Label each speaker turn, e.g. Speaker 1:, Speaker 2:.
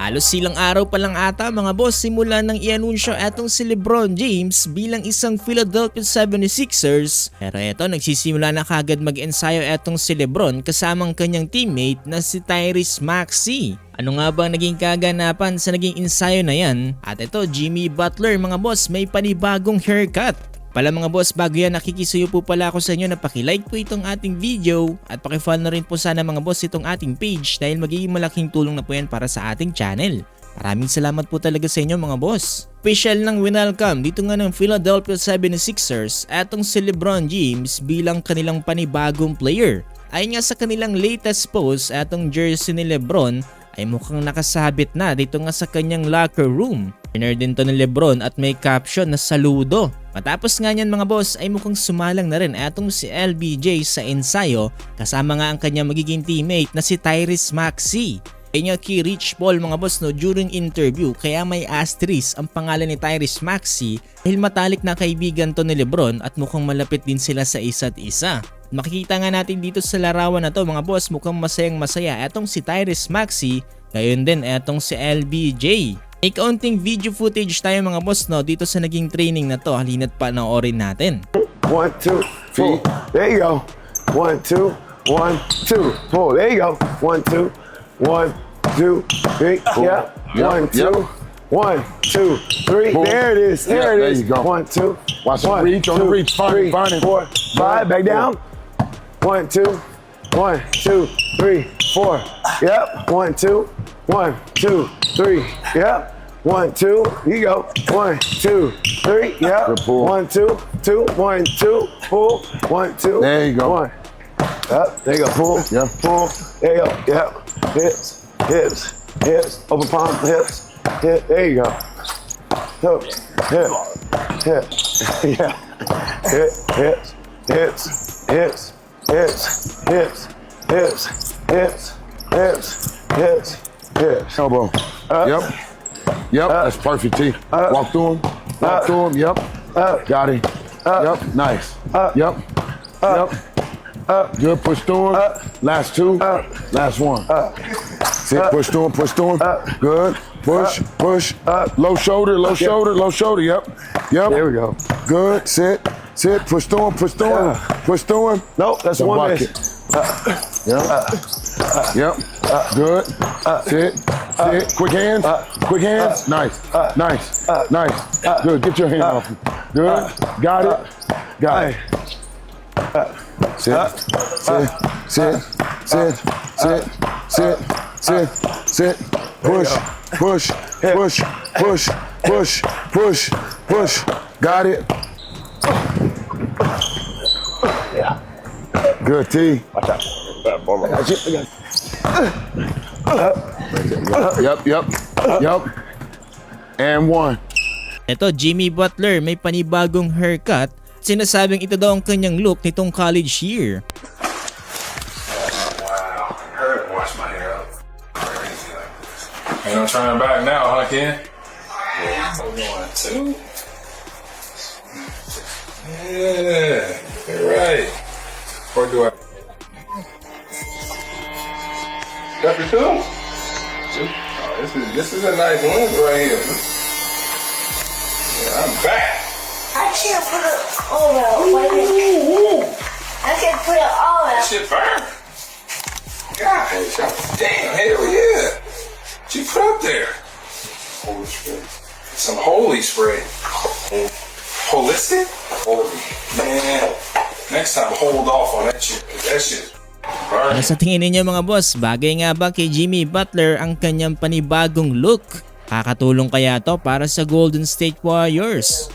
Speaker 1: Halos silang araw pa lang ata mga boss simula nang i-anunsyo etong si LeBron James bilang isang Philadelphia 76ers. Pero eto nagsisimula na kagad mag-ensayo etong si LeBron kasamang kanyang teammate na si Tyrese Maxey. Ano nga ba naging kaganapan sa naging ensayo na yan? At ito Jimmy Butler mga boss may panibagong haircut. Pala mga boss, bago yan nakikisuyo po pala ako sa inyo na pakilike po itong ating video at pakifollow na rin po sana mga boss itong ating page dahil magiging malaking tulong na po yan para sa ating channel. Maraming salamat po talaga sa inyo mga boss. Official ng winelcome dito nga ng Philadelphia 76ers etong si LeBron James bilang kanilang panibagong player. Ayon nga sa kanilang latest post etong jersey ni LeBron ay mukhang nakasabit na dito nga sa kanyang locker room. Winner din to ni LeBron at may caption na saludo. Matapos nga niyan mga boss ay mukhang sumalang na rin etong si LBJ sa ensayo kasama nga ang kanyang magiging teammate na si Tyrese Maxey. Ayun nga kay Rich Paul mga boss during interview kaya may asterisk ang pangalan ni Tyrese Maxey dahil matalik na kaibigan to ni LeBron at mukhang malapit din sila sa isa't isa. Makikita nga natin dito sa larawan na to mga boss mukhang masayang masaya etong si Tyrese Maxey gayon din etong si LBJ. May kaunting video footage tayo mga boss dito sa naging training na to. Halina't panoorin natin.
Speaker 2: 1, 2, 4. There you go. 1, 2, 1, 2, 4. There you go. 1, 2, 1, 2, 3. Yeah. 1, 2, 1, 2, 3. There it is. There it is.
Speaker 3: you go.
Speaker 2: 1, 2.
Speaker 3: Watch the reach, on the reach. Find it, find it.
Speaker 2: 4, 5. Back down. 1, 2, 1, 2, 3, 4. Yep. 1, 2, 1, 2, 3. Yep. 1, 2, here you go. 1, 2, 3, yep.
Speaker 3: Good pull.
Speaker 2: 1, 2, 2, 1, 2, pull. 1, 2.
Speaker 3: There you go.
Speaker 2: 1. Yep, there you go. Pull.
Speaker 3: Yeah.
Speaker 2: Pull. There you go. Yep. Hips, hips, hips. Open palm, hips. Hip. There you go. Hook. Hip. Hip. Yeah. Hip. Hips. Hips. Hips. Hips. Hips. Hips. Hips. Hips. Hips. Hips.
Speaker 3: Elbow. Yep. Yep. That's perfect, T. Walk through him. Walk through him. Yep. Got it. Yep. Nice. Yep. Yep. Good. Push through him. Last two. Last one. Sit. Push through him. Push through him. Good. Push. Push. Low shoulder. Low shoulder. Low shoulder. Yep. Yep.
Speaker 2: There we go.
Speaker 3: Good. Sit. Sit. Push through him. Push through him. Push through him.
Speaker 2: Nope, that's
Speaker 3: So
Speaker 2: one
Speaker 3: walk
Speaker 2: miss.
Speaker 3: Yep. Yep. Good. Sit. Sit. Quick hands. Quick hands. Nice. Nice. Nice. Good. Get your hand off him. Good. Got it. Got it. Sit. Sit. Sit. Sit. Sit. Sit. Sit. Sit. Push. Push. Push. Push. Push. Push. Push. Got it.
Speaker 2: Yeah.
Speaker 3: Good, T.
Speaker 2: Watch out. I got you.
Speaker 3: Yep, yep, yep. And one.
Speaker 1: Ito Jimmy Butler may panibagong haircut. Sinasabing ito daw ang kanyang look nitong college year.
Speaker 4: Wow, hurt wash my hair up. Crazy like this. Ain't no turning back now, huh, Ken? Yeah. 1, 2. Yeah, you're right. Or do I? Chapter 2? Oh, this is a nice one right here. Yeah, I'm back.
Speaker 5: I can't put it all out. I can't put it all
Speaker 4: That
Speaker 5: out.
Speaker 4: shit burn. God, damn, hell yeah. What you put up there? Holy spray. Some holy spray. Holistic? Holy. Man. Next time, hold off on that shit. 'Cause that shit burn.
Speaker 1: Ano sa tingin ninyo mga boss? Bagay nga ba kay Jimmy Butler ang kanyang panibagong look? Kakatulong kaya to para sa Golden State Warriors?